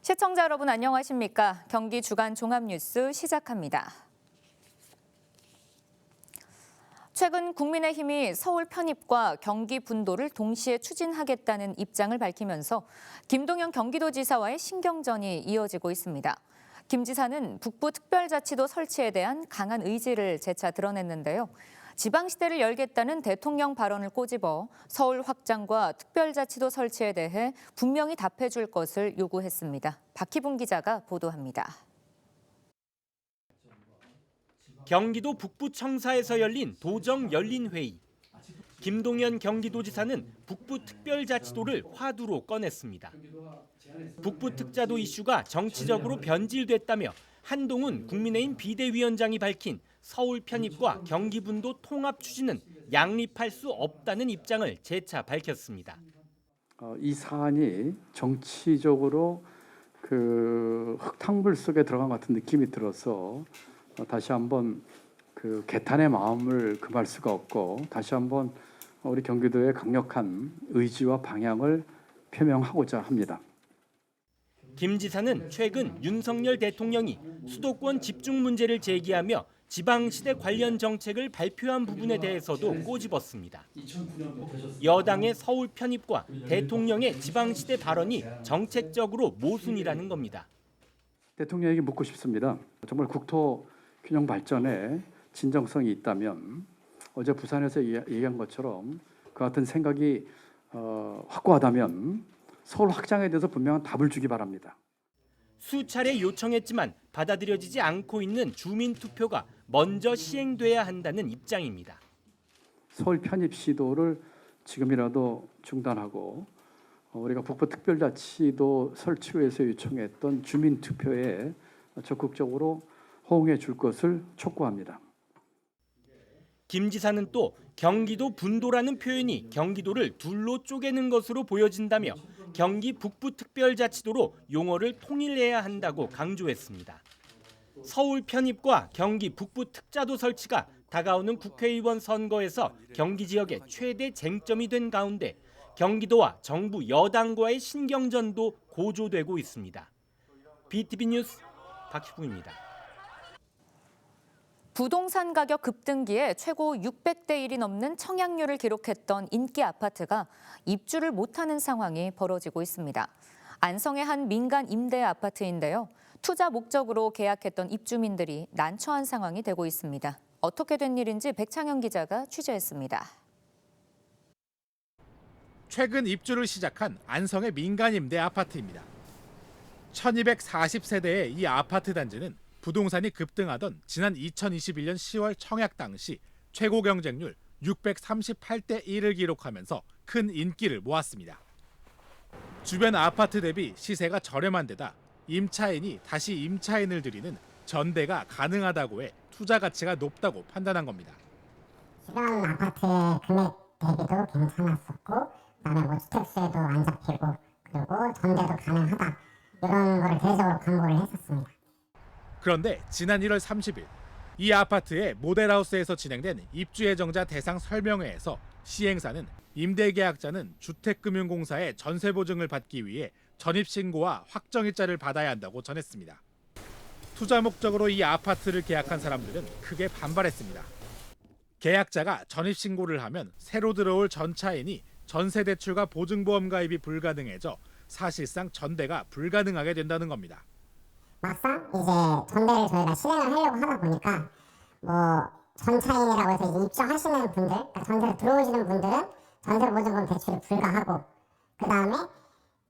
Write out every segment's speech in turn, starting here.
시청자 여러분 안녕하십니까? 경기 주간 종합뉴스 시작합니다. 최근 국민의힘이 서울 편입과 경기 분도를 동시에 추진하겠다는 입장을 밝히면서 김동연 경기도지사와의 신경전이 이어지고 있습니다. 김 지사는 북부특별자치도 설치에 대한 강한 의지를 재차 드러냈는데요. 지방시대를 열겠다는 대통령 발언을 꼬집어 서울 확장과 특별자치도 설치에 대해 분명히 답해줄 것을 요구했습니다. 박희분 기자가 보도합니다. 경기도 북부청사에서 열린 도정 열린회의. 김동연 경기도지사는 북부특별자치도를 화두로 꺼냈습니다. 북부특자도 이슈가 정치적으로 변질됐다며 한동훈 국민의힘 비대위원장이 밝힌 서울 편입과 경기 분도 통합 추진은 양립할 수 없다는 입장을 재차 밝혔습니다. 이 사안이 정치적으로 흙탕물 속에 들어간 것 같은 느낌이 들어서 다시 한번 개탄의 마음을 금할 수가 없고 다시 한번 우리 경기도의 강력한 의지와 방향을 표명하고자 합니다. 김 지사는 최근 윤석열 대통령이 수도권 집중 문제를 제기하며 지방시대 관련 정책을 발표한 부분에 대해서도 꼬집었습니다. 여당의 서울 편입과 대통령의 지방시대 발언이 정책적으로 모순이라는 겁니다. 대통령에게 묻고 싶습니다. 정말 국토 균형 발전에 진정성이 있다면 어제 부산에서 얘기한 것처럼 그 같은 생각이 확고하다면 서울 확장에 대해서 분명한 답을 주기 바랍니다. 수차례 요청했지만 받아들여지지 않고 있는 주민투표가 먼저 시행돼야 한다는 입장입니다. 서울 편입 시도를 지금이라도 중단하고 우리가 북부특별자치도 설치를 위해서 요청했던 주민투표에 적극적으로 호응해 줄 것을 촉구합니다. 김 지사는 또 경기도 분도라는 표현이 경기도를 둘로 쪼개는 것으로 보여진다며 경기 북부특별자치도로 용어를 통일해야 한다고 강조했습니다. 서울 편입과 경기 북부특자도 설치가 다가오는 국회의원 선거에서 경기 지역의 최대 쟁점이 된 가운데 경기도와 정부 여당과의 신경전도 고조되고 있습니다. BTV 뉴스 박희붕입니다. 부동산 가격 급등기에 최고 600대 1이 넘는 청약률을 기록했던 인기 아파트가 입주를 못하는 상황이 벌어지고 있습니다. 안성의 한 민간 임대 아파트인데요. 투자 목적으로 계약했던 입주민들이 난처한 상황이 되고 있습니다. 어떻게 된 일인지 백창현 기자가 취재했습니다. 최근 입주를 시작한 안성의 민간 임대 아파트입니다. 1240세대의 이 아파트 단지는 부동산이 급등하던 지난 2021년 10월 청약 당시 최고 경쟁률 638대 1을 기록하면서 큰 인기를 모았습니다. 주변 아파트 대비 시세가 저렴한 데다 임차인이 다시 임차인을 들이는 전대가 가능하다고 해 투자 가치가 높다고 판단한 겁니다. 이런 아파트의 금액 대비도 괜찮았었고 그다음에 뭐 주택수에도 안 잡히고 그리고 전대도 가능하다 이런 거를 대대적으로 광고를 했었습니다. 그런데 지난 1월 30일 이 아파트의 모델하우스에서 진행된 입주예정자 대상 설명회에서 시행사는 임대계약자는 주택금융공사의 전세보증을 받기 위해 전입신고와 확정일자를 받아야 한다고 전했습니다. 투자 목적으로 이 아파트를 계약한 사람들은 크게 반발했습니다. 계약자가 전입신고를 하면 새로 들어올 전차인이 전세대출과 보증보험 가입이 불가능해져 사실상 전대가 불가능하게 된다는 겁니다. 막상 이제 전대를 저희가 실행을 하려고 하다 보니까 뭐 전차인이라고 해서 이제 입주하시는 분들, 그러니까 전세로 들어오시는 분들은 전세보증금 대출이 불가하고 그 다음에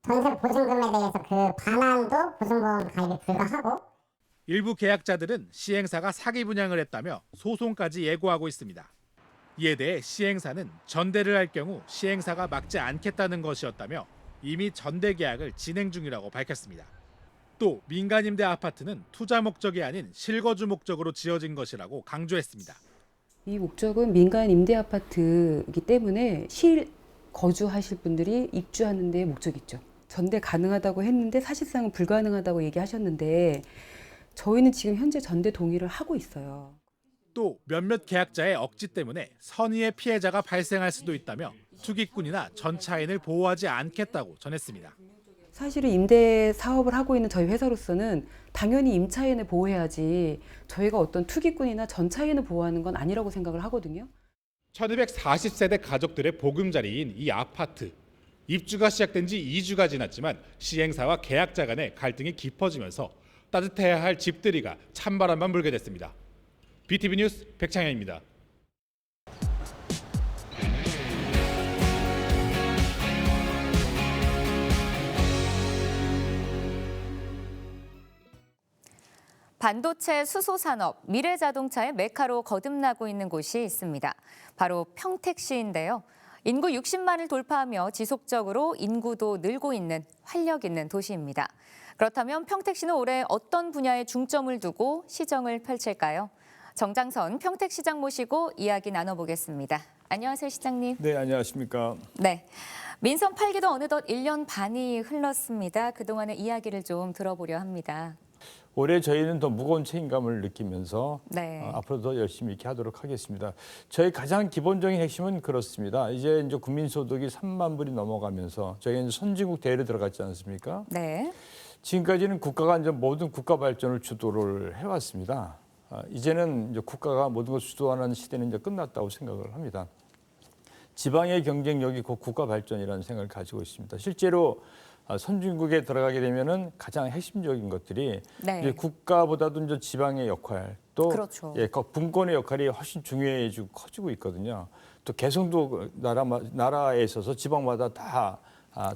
전세보증금에 대해서 그 반환도 보증보험 가입이 불가하고 일부 계약자들은 시행사가 사기 분양을 했다며 소송까지 예고하고 있습니다. 이에 대해 시행사는 전대를 할 경우 시행사가 막지 않겠다는 것이었다며 이미 전대 계약을 진행 중이라고 밝혔습니다. 또 민간임대 아파트는 투자 목적이 아닌 실거주 목적으로 지어진 것이라고 강조했습니다. 이 목적은 민간 임대 아파트이기 때문에 실거주하실 분들이 입주하는 데 목적이죠. 전대 가능하다고 했는데 사실상은 불가능하다고 얘기하셨는데 저희는 지금 현재 전대 동의를 하고 있어요. 또 몇몇 계약자의 억지 때문에 선의의 피해자가 발생할 수도 있다며 투기꾼이나 전차인을 보호하지 않겠다고 전했습니다. 사실은 임대 사업을 하고 있는 저희 회사로서는 당연히 임차인을 보호해야지 저희가 어떤 투기꾼이나 전차인을 보호하는 건 아니라고 생각을 하거든요. 1240세대 가족들의 보금자리인 이 아파트. 입주가 시작된 지 2주가 지났지만 시행사와 계약자 간의 갈등이 깊어지면서 따뜻해야 할 집들이가 찬바람만 불게 됐습니다. BTV 뉴스 백창현입니다. 반도체 수소 산업, 미래자동차의 메카로 거듭나고 있는 곳이 있습니다. 바로 평택시인데요. 인구 60만을 돌파하며 지속적으로 인구도 늘고 있는 활력 있는 도시입니다. 그렇다면 평택시는 올해 어떤 분야에 중점을 두고 시정을 펼칠까요? 정장선 평택시장 모시고 이야기 나눠보겠습니다. 안녕하세요, 시장님. 네, 안녕하십니까. 네. 민선 8기도 어느덧 1년 반이 흘렀습니다. 그동안의 이야기를 좀 들어보려 합니다. 올해 저희는 더 무거운 책임감을 느끼면서 네. 앞으로 더 열심히 이렇게 하도록 하겠습니다. 저희 가장 기본적인 핵심은 그렇습니다. 이제 국민소득이 3만 불이 넘어가면서 저희가 이제 선진국 대회를 들어갔지 않습니까? 네. 지금까지는 국가가 이제 모든 국가 발전을 주도를 해왔습니다. 이제는 이제 국가가 모든 것을 주도하는 시대는 이제 끝났다고 생각을 합니다. 지방의 경쟁력이 곧 국가 발전이라는 생각을 가지고 있습니다. 실제로 선진국에 들어가게 되면은 가장 핵심적인 것들이 네. 이제 국가보다도 이제 지방의 역할, 또 그렇죠. 분권의 역할이 훨씬 중요해지고 커지고 있거든요. 또 개성도 나라에 있어서 지방마다 다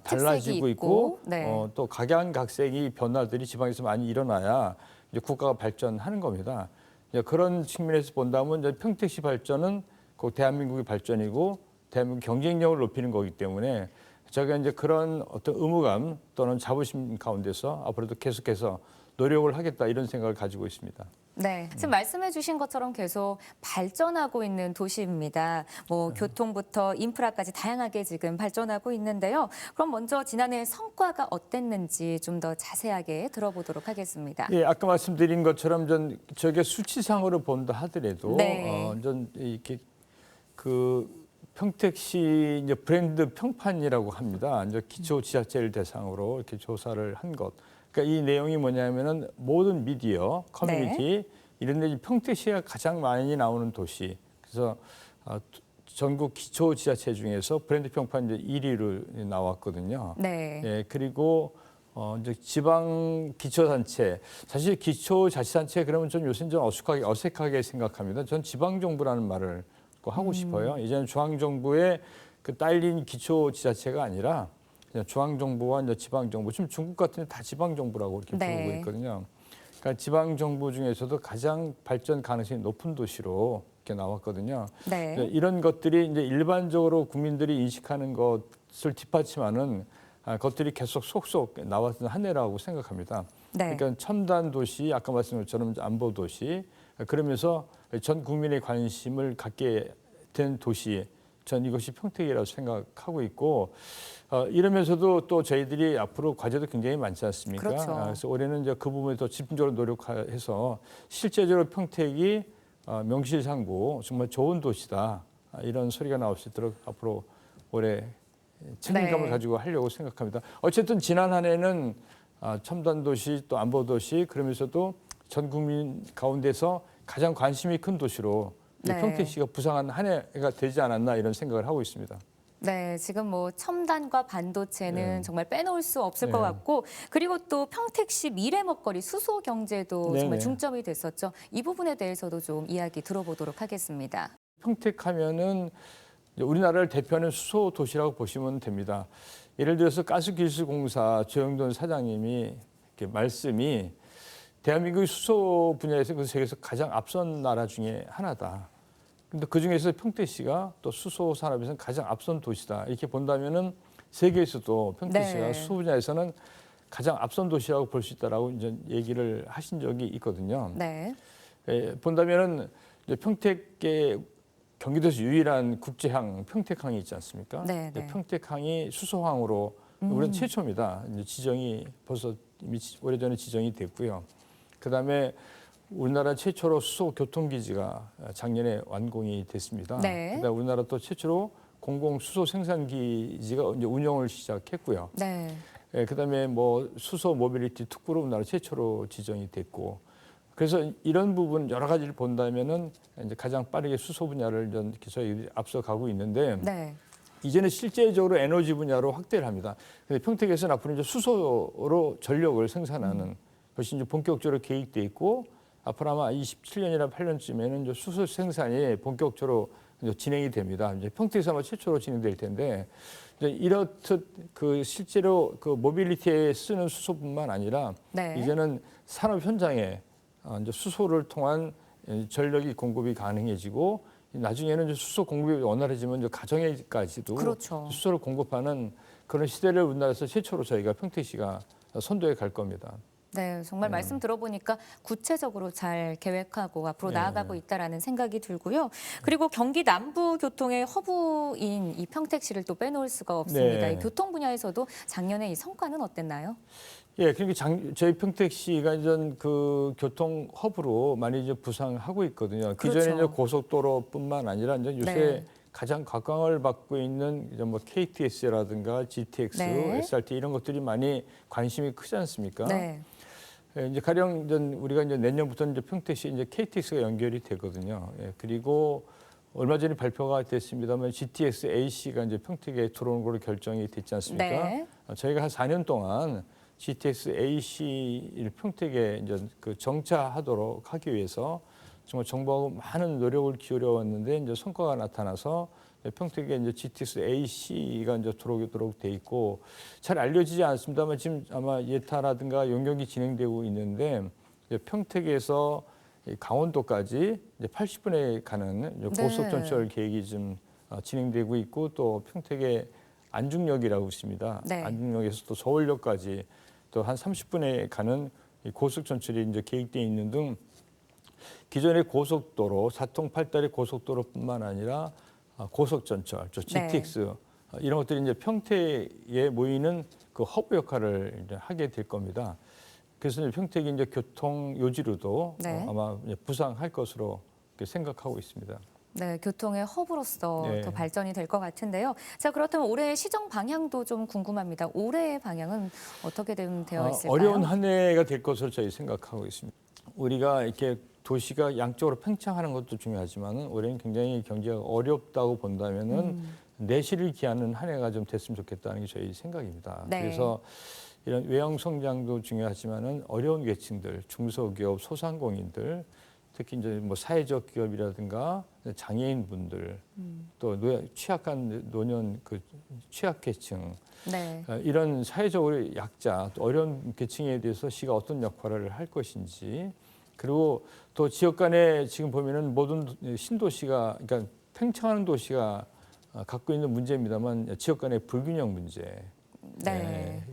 달라지고 있고, 네. 또 각양각색이 변화들이 지방에서 많이 일어나야 이제 국가가 발전하는 겁니다. 이제 그런 측면에서 본다면 이제 평택시 발전은 곧 대한민국의 발전이고 대한민국 경쟁력을 높이는 거기 때문에. 저희가 이제 그런 어떤 의무감 또는 자부심 가운데서 앞으로도 계속해서 노력을 하겠다 이런 생각을 가지고 있습니다. 네, 지금 말씀해 주신 것처럼 계속 발전하고 있는 도시입니다. 뭐 교통부터 인프라까지 다양하게 지금 발전하고 있는데요. 그럼 먼저 지난해 성과가 어땠는지 좀 더 자세하게 들어보도록 하겠습니다. 예, 아까 말씀드린 것처럼 저게 수치상으로 본다 하더라도 네. 전 이렇게 평택시 이제 브랜드 평판이라고 합니다. 이제 기초 지자체를 대상으로 이렇게 조사를 한 것. 그러니까 이 내용이 뭐냐면은 모든 미디어, 커뮤니티 이런 데 평택시가 가장 많이 나오는 도시. 그래서 전국 기초 지자체 중에서 브랜드 평판 이제 1위로 나왔거든요. 네. 예, 그리고 이제 지방 기초단체, 사실 기초자치단체 그러면 좀 요새 좀 어색하게 생각합니다. 전 지방정부라는 말을 하고 싶어요. 이제는 중앙정부의 그 딸린 기초지자체가 아니라 그냥 중앙정부와 이제 지방정부, 지금 중국 같은 데 다 지방정부라고 이렇게 네. 부르고 있거든요. 그러니까 지방정부 중에서도 가장 발전 가능성이 높은 도시로 이렇게 나왔거든요. 네. 이런 것들이 이제 일반적으로 국민들이 인식하는 것을 뒷받침하는 것들이 계속 속속 나왔던 한 해라고 생각합니다. 네. 그러니까 첨단 도시, 아까 말씀드린 것처럼 안보 도시, 그러면서 전 국민의 관심을 갖게 된 도시, 전 이것이 평택이라고 생각하고 있고, 이러면서도 또 저희들이 앞으로 과제도 굉장히 많지 않습니까? 그렇죠. 그래서 올해는 이제 그 부분에 더 집중적으로 노력해서 실제적으로 평택이 명실상부 정말 좋은 도시다, 이런 소리가 나올 수 있도록 앞으로 올해 책임감을 네. 가지고 하려고 생각합니다. 어쨌든 지난 한 해는 첨단 도시 또 안보 도시, 그러면서도 전 국민 가운데서 가장 관심이 큰 도시로 네. 평택시가 부상한 한 해가 되지 않았나 이런 생각을 하고 있습니다. 네, 지금 뭐 첨단과 반도체는 네. 정말 빼놓을 수 없을 네. 것 같고, 그리고 또 평택시 미래 먹거리 수소 경제도 네, 정말 네. 중점이 됐었죠. 이 부분에 대해서도 좀 이야기 들어보도록 하겠습니다. 평택하면은 우리나라를 대표하는 수소 도시라고 보시면 됩니다. 예를 들어서 가스기술공사 조영돈 사장님이 이렇게 말씀이 대한민국이 수소 분야에서 그 세계에서 가장 앞선 나라 중에 하나다. 근데 그 중에서 평택시가 또 수소 산업에서는 가장 앞선 도시다. 이렇게 본다면은 세계에서도 평택시가 네. 수소 분야에서는 가장 앞선 도시라고 볼 수 있다라고 이제 얘기를 하신 적이 있거든요. 네. 본다면은 이제 평택의 경기도에서 유일한 국제항 평택항이 있지 않습니까? 네, 네. 평택항이 수소항으로 우리는 최초입니다. 이제 지정이 벌써 이미 오래전에 지정이 됐고요. 그다음에 우리나라 최초로 수소 교통기지가 작년에 완공이 됐습니다. 네. 그다음에 우리나라 또 최초로 공공 수소 생산기지가 이제 운영을 시작했고요. 네. 그다음에 뭐 수소 모빌리티 특구로 우리나라 최초로 지정이 됐고, 그래서 이런 부분 여러 가지를 본다면은 이제 가장 빠르게 수소 분야를 이렇게 저희 앞서가고 있는데, 네. 이제는 실제적으로 에너지 분야로 확대를 합니다. 근데 평택에서는 앞으로 이제 수소로 전력을 생산하는 것이 이제 본격적으로 계획돼 있고, 앞으로 아마 27년이나 8년쯤에는 이제 수소 생산이 본격적으로 이제 진행이 됩니다. 이제 평택에서 아마 최초로 진행될 텐데, 이제 이렇듯 그 실제로 그 모빌리티에 쓰는 수소뿐만 아니라 네. 이제는 산업 현장에 이제 수소를 통한 전력이 공급이 가능해지고, 나중에는 이제 수소 공급이 원활해지면 이제 가정에까지도 그렇죠. 수소를 공급하는 그런 시대를 우리나라에서 최초로 저희가 평택시가 선도해 갈 겁니다. 네, 정말 말씀 들어보니까 구체적으로 잘 계획하고 앞으로 네. 나아가고 있다라는 생각이 들고요. 그리고 경기 남부 교통의 허브인 이 평택시를 또 빼놓을 수가 없습니다. 네. 이 교통 분야에서도 작년에 이 성과는 어땠나요? 예, 그러니까 저희 평택시가 이제 그 교통 허브로 많이 이제 부상하고 있거든요. 그렇죠. 기존에 이제 고속도로뿐만 아니라 이제 요새 네. 가장 각광을 받고 있는 이제 뭐 KTX라든가 GTX, 네. SRT 이런 것들이 많이 관심이 크지 않습니까? 네. 예, 이제 가령 이제 우리가 이제 내년부터 이제 평택시 이제 KTX가 연결이 되거든요. 예, 그리고 얼마 전에 발표가 됐습니다만 GTX AC가 이제 평택에 들어오는 걸로 결정이 됐지 않습니까? 네. 저희가 한 4년 동안 GTX AC를 평택에 이제 그 정차하도록 하기 위해서 정말 정부하고 많은 노력을 기울여 왔는데 이제 성과가 나타나서 평택에 이제 GTX AC가 이제 들어오도록 돼 있고, 잘 알려지지 않습니다만 지금 아마 예타라든가 용역이 진행되고 있는데, 이제 평택에서 강원도까지 이제 80분에 가는 이제 고속전철 계획이 좀 진행되고 있고, 또 평택에 안중역이라고 있습니다. 네. 안중역에서 또 서울역까지 또 한 30분에 가는 이 고속전철이 이제 계획되어 있는 등, 기존의 고속도로, 4통 8달의 고속도로뿐만 아니라 고속전철, 저 GTX 이런 것들이 이제 평택에 모이는 그 허브 역할을 이제 하게 될 겁니다. 그래서 이제 평택이 이제 교통 요지로도 네. 아마 이제 부상할 것으로 이렇게 생각하고 있습니다. 네, 교통의 허브로서 네. 더 발전이 될 것 같은데요. 자, 그렇다면 올해의 시정 방향도 좀 궁금합니다. 올해의 방향은 어떻게 되어 있을까요? 어려운 한 해가 될 것으로 저희 생각하고 있습니다. 우리가 이렇게 도시가 양쪽으로 팽창하는 것도 중요하지만 올해는 굉장히 경제가 어렵다고 본다면은 내실을 기하는 한 해가 좀 됐으면 좋겠다는 게 저희 생각입니다. 네. 그래서 이런 외형 성장도 중요하지만은 어려운 계층들, 중소기업, 소상공인들, 특히 이제 뭐 사회적 기업이라든가 장애인분들, 또 취약한 노년 그 취약계층, 네. 이런 사회적으로 약자, 또 어려운 계층에 대해서 시가 어떤 역할을 할 것인지, 그리고 또 지역 간에 지금 보면은 모든 신도시가, 그러니까 팽창하는 도시가 갖고 있는 문제입니다만 지역 간의 불균형 문제, 네.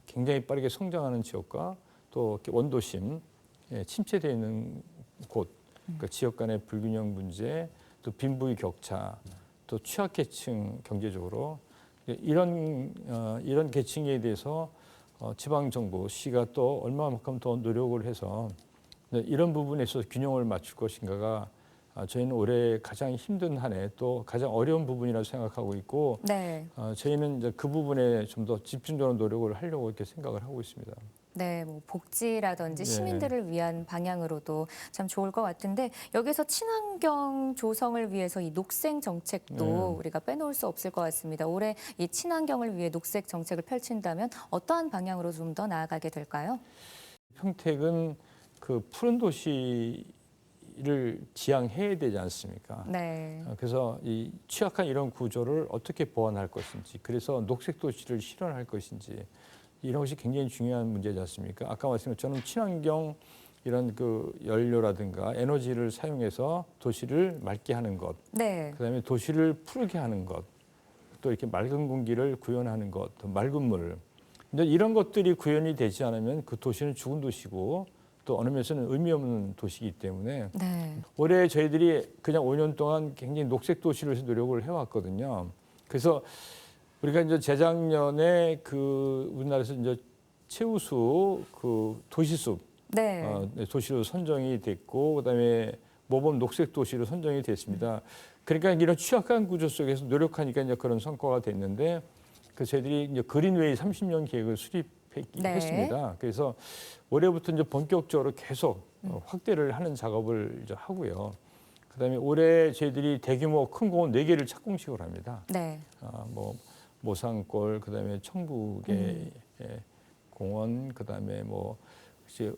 굉장히 빠르게 성장하는 지역과 또 이렇게 원도심, 침체되어 있는 곳, 그러니까 지역 간의 불균형 문제, 또 빈부의 격차, 또 취약계층 경제적으로 이런 계층에 대해서 지방 정부, 시가 또 얼마만큼 더 노력을 해서 이런 부분에서 균형을 맞출 것인가가 저희는 올해 가장 힘든 한 해, 또 가장 어려운 부분이라고 생각하고 있고, 네. 저희는 이제 그 부분에 좀 더 집중적으로 노력을 하려고 이렇게 생각을 하고 있습니다. 네, 뭐 복지라든지 네. 시민들을 위한 방향으로도 참 좋을 것 같은데, 여기서 친환경 조성을 위해서 이 녹색 정책도 네. 우리가 빼놓을 수 없을 것 같습니다. 올해 이 친환경을 위해 녹색 정책을 펼친다면 어떠한 방향으로 좀 더 나아가게 될까요? 평택은 그 푸른 도시를 지향해야 되지 않습니까? 네. 그래서 이 취약한 이런 구조를 어떻게 보완할 것인지, 그래서 녹색 도시를 실현할 것인지, 이런 것이 굉장히 중요한 문제지 않습니까? 아까 말씀드린 것처럼 친환경 이런 그 연료라든가 에너지를 사용해서 도시를 맑게 하는 것, 네. 그다음에 도시를 푸르게 하는 것, 또 이렇게 맑은 공기를 구현하는 것, 또 맑은 물, 근데 이런 것들이 구현이 되지 않으면 그 도시는 죽은 도시고 또 어느 면에서는 의미 없는 도시이기 때문에 네. 올해 저희들이 그냥 5년 동안 굉장히 녹색 도시를 위해서 노력을 해왔거든요. 그래서 우리가 이제 재작년에 그 우리나라에서 이제 최우수 그 도시숲 네. 도시로 선정이 됐고, 그다음에 모범 녹색 도시로 선정이 됐습니다. 그러니까 이런 취약한 구조 속에서 노력하니까 이제 그런 성과가 됐는데, 그래서 저희들이 이제 그린웨이 30년 계획을 수립했습니다. 그래서 올해부터 이제 본격적으로 계속 확대를 하는 작업을 이제 하고요. 그다음에 올해 저희들이 대규모 큰 공원 4개를 착공식을 합니다. 네. 뭐 모산골, 그다음에 청북의 공원, 그다음에 뭐 이제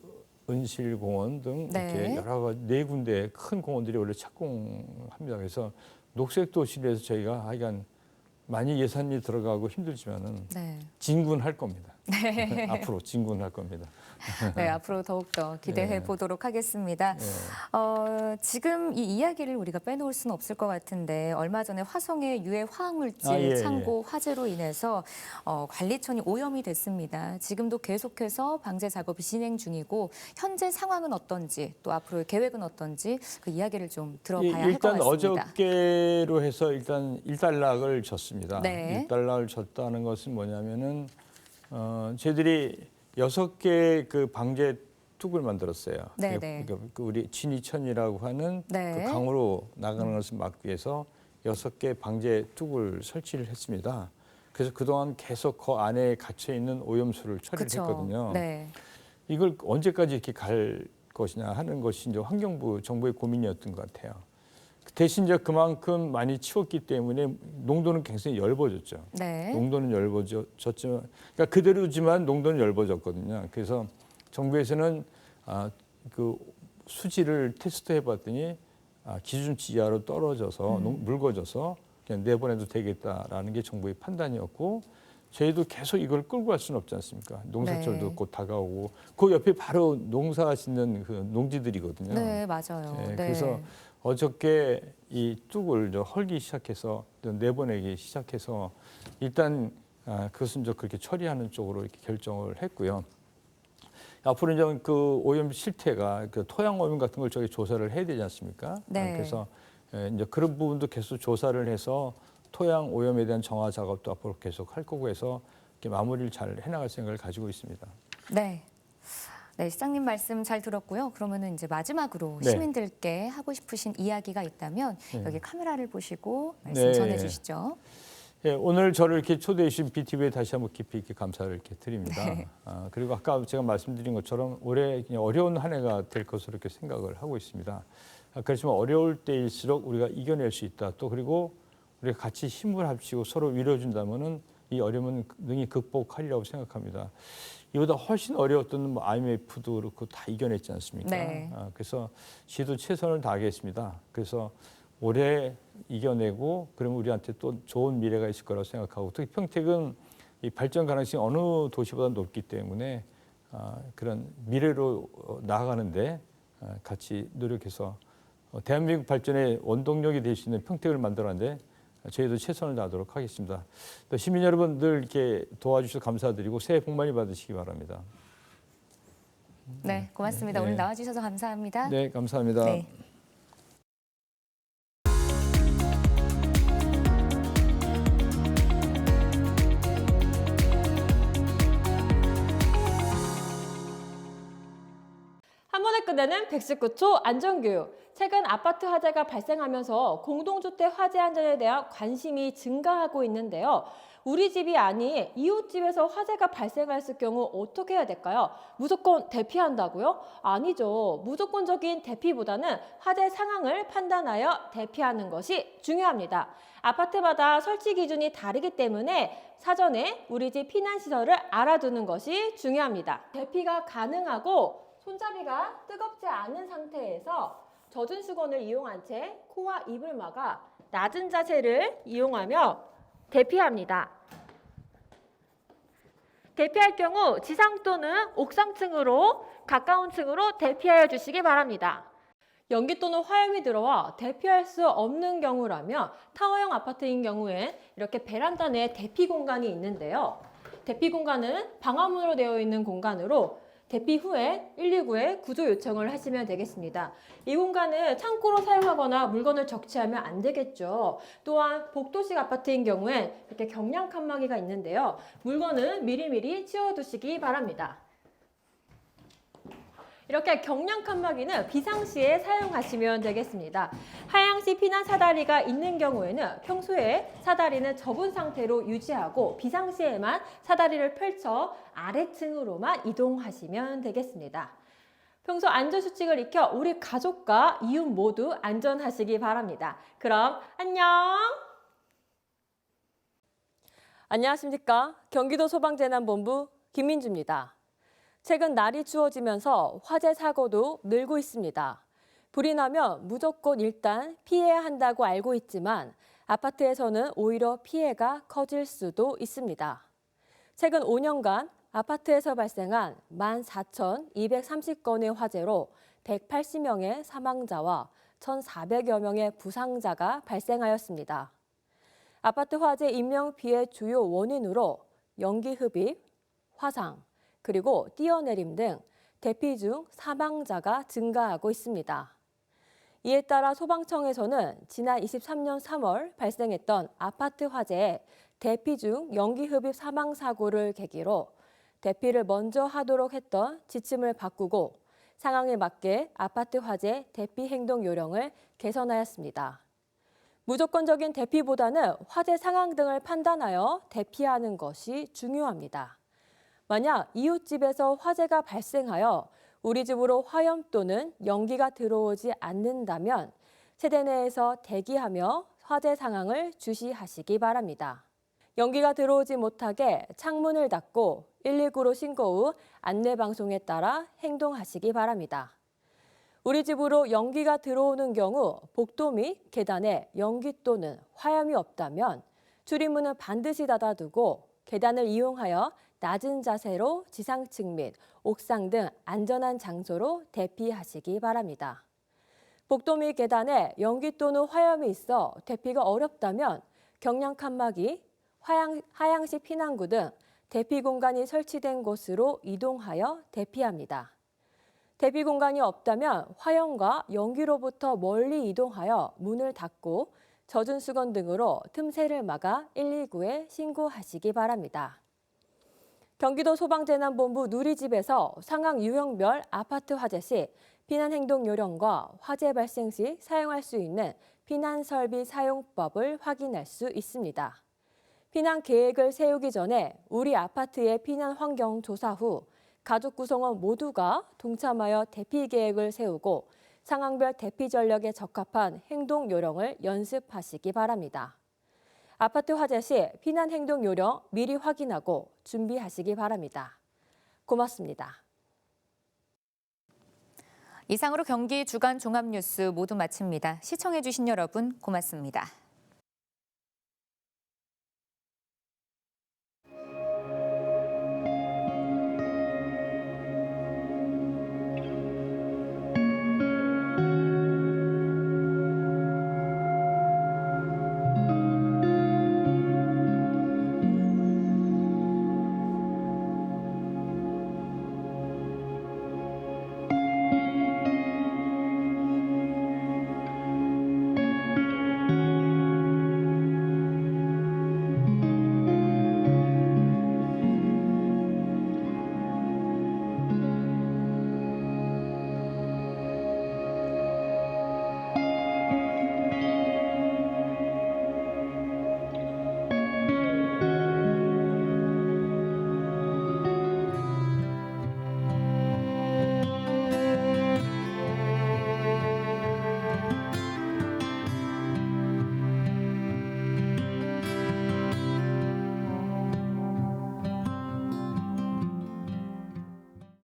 은실공원 등 네. 이렇게 여러 가지 4군데 큰 공원들이 원래 착공합니다. 그래서 녹색 도시를 해서 저희가 하여간 많이 예산이 들어가고 힘들지만은 네. 진군할 겁니다. 앞으로 진군할 겁니다. 네, 앞으로 더욱더 기대해 네. 보도록 하겠습니다. 네. 지금 이 이야기를 우리가 빼놓을 수는 없을 것 같은데 얼마 전에 화성의 유해 화학물질 창고 화재로 인해서 관리천이 오염이 됐습니다. 지금도 계속해서 방제 작업이 진행 중이고 현재 상황은 어떤지 또 앞으로의 계획은 어떤지 그 이야기를 좀 들어봐야 할 것 일단 같습니다. 어저께로 해서 일단 일단락을 졌습니다. 네. 일단락을 졌다는 것은 뭐냐면은 저희들이 6개 그 방제 뚝을 만들었어요. 네, 네. 그 우리 진이천이라고 하는 네. 그 강으로 나가는 것을 막기 위해서 6개 방제 뚝을 설치를 했습니다. 그래서 그동안 계속 그 안에 갇혀 있는 오염수를 처리를 그쵸. 했거든요. 네. 이걸 언제까지 이렇게 갈 것이냐 하는 것이 이제 환경부 정부의 고민이었던 것 같아요. 대신 이제 그만큼 많이 치웠기 때문에 농도는 굉장히 엷어졌죠. 네. 농도는 엷어졌지만, 그러니까 그대로지만 농도는 엷어졌거든요. 그래서 정부에서는 그 수질을 테스트해봤더니 기준치 이하로 떨어져서 묽어져서 그냥 내보내도 되겠다라는 게 정부의 판단이었고, 저희도 계속 이걸 끌고 갈 수는 없지 않습니까? 농사철도 네. 곧 다가오고 그 옆에 바로 농사 짓는 그 농지들이거든요. 네, 맞아요. 네, 네. 그래서 어저께 이 뚝을 헐기 시작해서 내보내기 시작해서 일단 그것은 좀 그렇게 처리하는 쪽으로 이렇게 결정을 했고요. 앞으로 이제 그 오염 실태가 그 토양 오염 같은 걸 저희 조사를 해야 되지 않습니까? 네. 그래서 이제 그런 부분도 계속 조사를 해서 토양 오염에 대한 정화 작업도 앞으로 계속 할 거고 해서 이렇게 마무리를 잘 해나갈 생각을 가지고 있습니다. 네. 네, 시장님 말씀 잘 들었고요. 그러면은 이제 마지막으로 네. 시민들께 하고 싶으신 이야기가 있다면 네. 여기 카메라를 보시고 말씀 네. 전해 주시죠. 예, 오늘 저를 이렇게 초대해 주신 BTV에 다시 한번 깊이 있게 감사를 이렇게 드립니다. 네. 그리고 아까 제가 말씀드린 것처럼 올해 그냥 어려운 한 해가 될 것으로 이렇게 생각을 하고 있습니다. 그렇지만 어려울 때일수록 우리가 이겨낼 수 있다. 또 그리고 우리가 같이 힘을 합치고 서로 위로해준다면은 이 어려움은 능히 극복하리라고 생각합니다. 이보다 훨씬 어려웠던 뭐 IMF도 그렇고 다 이겨냈지 않습니까? 네. 그래서 저도 최선을 다하겠습니다. 그래서 올해 이겨내고 그러면 우리한테 또 좋은 미래가 있을 거라고 생각하고 특히 평택은 이 발전 가능성이 어느 도시보다 높기 때문에 그런 미래로 나아가는데 같이 노력해서 대한민국 발전의 원동력이 될 수 있는 평택을 만들었는데 저희도 최선을 다하도록 하겠습니다. 또 시민 여러분 늘 이렇게 도와주셔서 감사드리고 새해 복 많이 받으시기 바랍니다. 네, 고맙습니다. 네. 오늘 나와주셔서 감사합니다. 네, 감사합니다. 네. 한 번에 끝내는 119초 안전교육. 최근 아파트 화재가 발생하면서 공동주택 화재 안전에 대한 관심이 증가하고 있는데요. 우리 집이 아닌 이웃집에서 화재가 발생했을 경우 어떻게 해야 될까요? 무조건 대피한다고요? 아니죠. 무조건적인 대피보다는 화재 상황을 판단하여 대피하는 것이 중요합니다. 아파트마다 설치 기준이 다르기 때문에 사전에 우리 집 피난시설을 알아두는 것이 중요합니다. 대피가 가능하고 손잡이가 뜨겁지 않은 상태에서 젖은 수건을 이용한 채 코와 입을 막아 낮은 자세를 이용하며 대피합니다. 대피할 경우 지상 또는 옥상층으로 가까운 층으로 대피하여 주시기 바랍니다. 연기 또는 화염이 들어와 대피할 수 없는 경우라면 타워형 아파트인 경우엔 이렇게 베란다 내 대피 공간이 있는데요. 대피 공간은 방화문으로 되어 있는 공간으로 대피 후에 119에 구조 요청을 하시면 되겠습니다. 이 공간은 창고로 사용하거나 물건을 적치하면 안 되겠죠. 또한 복도식 아파트인 경우엔 이렇게 경량 칸막이가 있는데요. 물건은 미리미리 치워두시기 바랍니다. 이렇게 경량 칸막이는 비상시에 사용하시면 되겠습니다. 하향시 피난 사다리가 있는 경우에는 평소에 사다리는 접은 상태로 유지하고 비상시에만 사다리를 펼쳐 아래층으로만 이동하시면 되겠습니다. 평소 안전수칙을 익혀 우리 가족과 이웃 모두 안전하시기 바랍니다. 그럼 안녕! 안녕하십니까? 경기도 소방재난본부 김민주입니다. 최근 날이 추워지면서 화재 사고도 늘고 있습니다. 불이 나면 무조건 일단 피해야 한다고 알고 있지만 아파트에서는 오히려 피해가 커질 수도 있습니다. 최근 5년간 아파트에서 발생한 14,230건의 화재로 180명의 사망자와 1,400여 명의 부상자가 발생하였습니다. 아파트 화재 인명피해 주요 원인으로 연기 흡입, 화상, 그리고 뛰어내림 등 대피 중 사망자가 증가하고 있습니다. 이에 따라 소방청에서는 지난 23년 3월 발생했던 아파트 화재의 대피 중 연기 흡입 사망 사고를 계기로 대피를 먼저 하도록 했던 지침을 바꾸고 상황에 맞게 아파트 화재 대피 행동 요령을 개선하였습니다. 무조건적인 대피보다는 화재 상황 등을 판단하여 대피하는 것이 중요합니다. 만약 이웃집에서 화재가 발생하여 우리 집으로 화염 또는 연기가 들어오지 않는다면 세대 내에서 대기하며 화재 상황을 주시하시기 바랍니다. 연기가 들어오지 못하게 창문을 닫고 119로 신고 후 안내방송에 따라 행동하시기 바랍니다. 우리 집으로 연기가 들어오는 경우 복도 및 계단에 연기 또는 화염이 없다면 출입문은 반드시 닫아두고 계단을 이용하여 낮은 자세로 지상층 및 옥상 등 안전한 장소로 대피하시기 바랍니다. 복도 및 계단에 연기 또는 화염이 있어 대피가 어렵다면 경량 칸막이, 하향식 피난구 등 대피 공간이 설치된 곳으로 이동하여 대피합니다. 대피 공간이 없다면 화염과 연기로부터 멀리 이동하여 문을 닫고 젖은 수건 등으로 틈새를 막아 119에 신고하시기 바랍니다. 경기도 소방재난본부 누리집에서 상황 유형별 아파트 화재 시 피난행동 요령과 화재 발생 시 사용할 수 있는 피난설비 사용법을 확인할 수 있습니다. 피난 계획을 세우기 전에 우리 아파트의 피난 환경 조사 후 가족 구성원 모두가 동참하여 대피 계획을 세우고 상황별 대피 전력에 적합한 행동 요령을 연습하시기 바랍니다. 아파트 화재 시 피난 행동 요령 미리 확인하고 준비하시기 바랍니다. 고맙습니다. 이상으로 경기 주간 종합뉴스 모두 마칩니다. 시청해주신 여러분 고맙습니다.